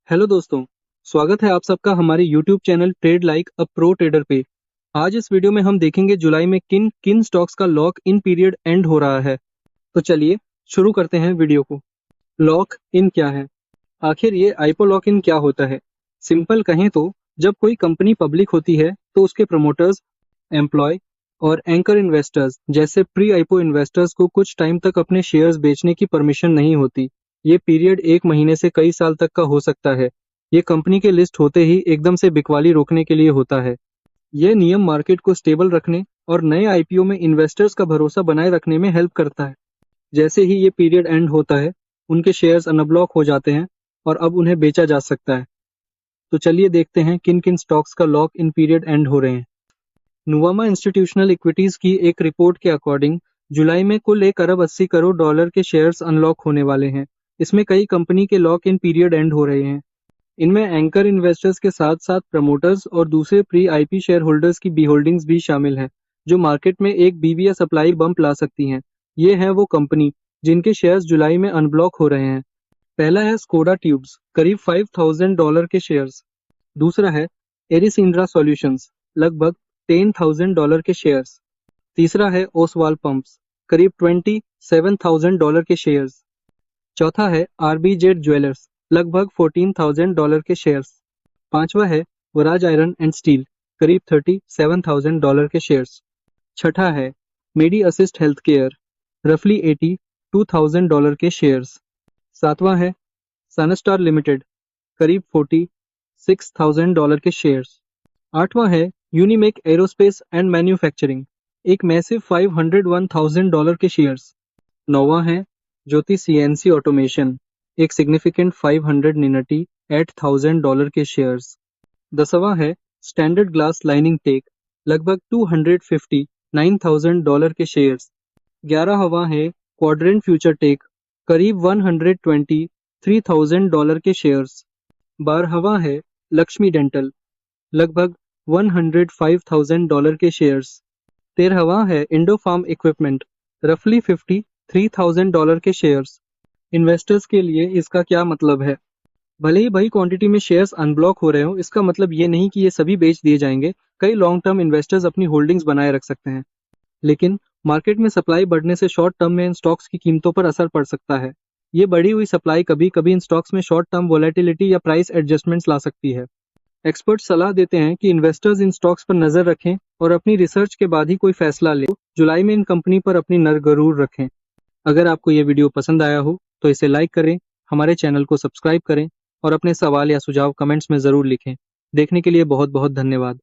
Hello दोस्तों, स्वागत है आप सबका हमारे YouTube channel trade like a pro trader पे। आज इस वीडियो में हम देखेंगे जुलाई में किन किन स्टॉक्स का लॉक इन पीरियड एंड हो रहा है। तो चलिए शुरू करते हैं वीडियो को। लॉक इन क्या है? आखिर ये आईपो लॉक इन क्या होता है? सिंपल कहें तो जब कोई कंपनी पब्लिक होती है तो उसके प्रमोटर्स, एम्प्लॉय और एंकर इन्वेस्टर्स जैसे प्री आईपो इन्वेस्टर्स को कुछ टाइम तक अपने शेयर्स बेचने की परमिशन नहीं होती। ये पीरियड 1 महीने से कई साल तक का हो सकता है। ये कंपनी के लिस्ट होते ही एकदम से बिकवाली रोकने के लिए होता है। ये नियम मार्केट को स्टेबल रखने और नए आईपीओ में इन्वेस्टर्स का भरोसा बनाए रखने में हेल्प करता है। जैसे ही ये पीरियड एंड होता है, उनके शेयर्स अनब्लॉक हो जाते हैं और अब उन्हें बेचा जा सकता है। तो चलिए देखते हैं किन किन स्टॉक्स का लॉक इन पीरियड एंड हो रहे हैं। नुवामा इंस्टीट्यूशनल इक्विटीज की एक रिपोर्ट के अकॉर्डिंग जुलाई में कुल 1 अरब 80 करोड़ डॉलर के शेयर्स अनलॉक होने वाले हैं। इसमें कई कंपनी के लॉक इन पीरियड एंड हो रहे हैं। इनमें एंकर इन्वेस्टर्स के साथ साथ प्रमोटर्स और दूसरे प्री आईपी शेयर होल्डर्स की बी होल्डिंग्स भी शामिल हैं, जो मार्केट में एक बीबीए सप्लाई बम्प ला सकती हैं। ये हैं वो कंपनी जिनके शेयर्स जुलाई में अनब्लॉक हो रहे हैं। पहला है स्कोडा ट्यूब्स, करीब $5,000 के शेयर्स। दूसरा है एरिस इंड्रा सॉल्यूशंस, लगभग $10,000 के शेयर्स। तीसरा है ओसवाल पंप्स, करीब $27,000 के शेयर्स। चौथा है आरबीजेड ज्वेलर्स, लगभग $14,000 के शेयर्स। पांचवा है वराज आयरन एंड स्टील, करीब $37,000 के शेयर्स। छठा है मेडी असिस्ट हेल्थ केयर, रफली $82,000 के शेयर्स। सातवां है सनस्टार लिमिटेड, करीब $46,000 के शेयर्स। आठवां है यूनिमेक एरोस्पेस एंड मैन्युफैक्चरिंग, एक मैसिव $501,000 के शेयर्स। नौवां है ज्योति सीएनसी ऑटोमेशन, एक सिग्निफिकेंट $598,000 के शेयर्स। 10वां है स्टैंडर्ड ग्लास लाइनिंग टेक, लगभग $259,000 के शेयर्स। 11वां है क्वाड्रेंट फ्यूचर टेक, करीब $123,000 के शेयर्स। 12वां है लक्ष्मी डेंटल, लगभग $105,000 के शेयर्स। 13वां है इंडो फार्म इक्विपमेंट, रफली $53,000 के शेयर्स। इन्वेस्टर्स के लिए इसका क्या मतलब है? भले ही बड़ी क्वांटिटी में शेयर्स अनब्लॉक हो रहे हो, इसका मतलब ये नहीं कि ये सभी बेच दिए जाएंगे। कई लॉन्ग टर्म इन्वेस्टर्स अपनी होल्डिंग्स बनाए रख सकते हैं, लेकिन मार्केट में सप्लाई बढ़ने से शॉर्ट टर्म में इन स्टॉक्स की कीमतों पर असर पड़ सकता है। ये बढ़ी हुई सप्लाई कभी कभी इन स्टॉक्स में शॉर्ट टर्म वोलेटिलिटी या प्राइस एडजस्टमेंट्स ला सकती है। एक्सपर्ट सलाह देते हैं कि इन्वेस्टर्स इन स्टॉक्स पर नजर रखें और अपनी रिसर्च के बाद ही कोई फैसला लें। जुलाई में इन कंपनी पर अपनी नज़र जरूर रखें। अगर आपको ये वीडियो पसंद आया हो तो इसे लाइक करें, हमारे चैनल को सब्सक्राइब करें और अपने सवाल या सुझाव कमेंट्स में ज़रूर लिखें। देखने के लिए बहुत बहुत धन्यवाद।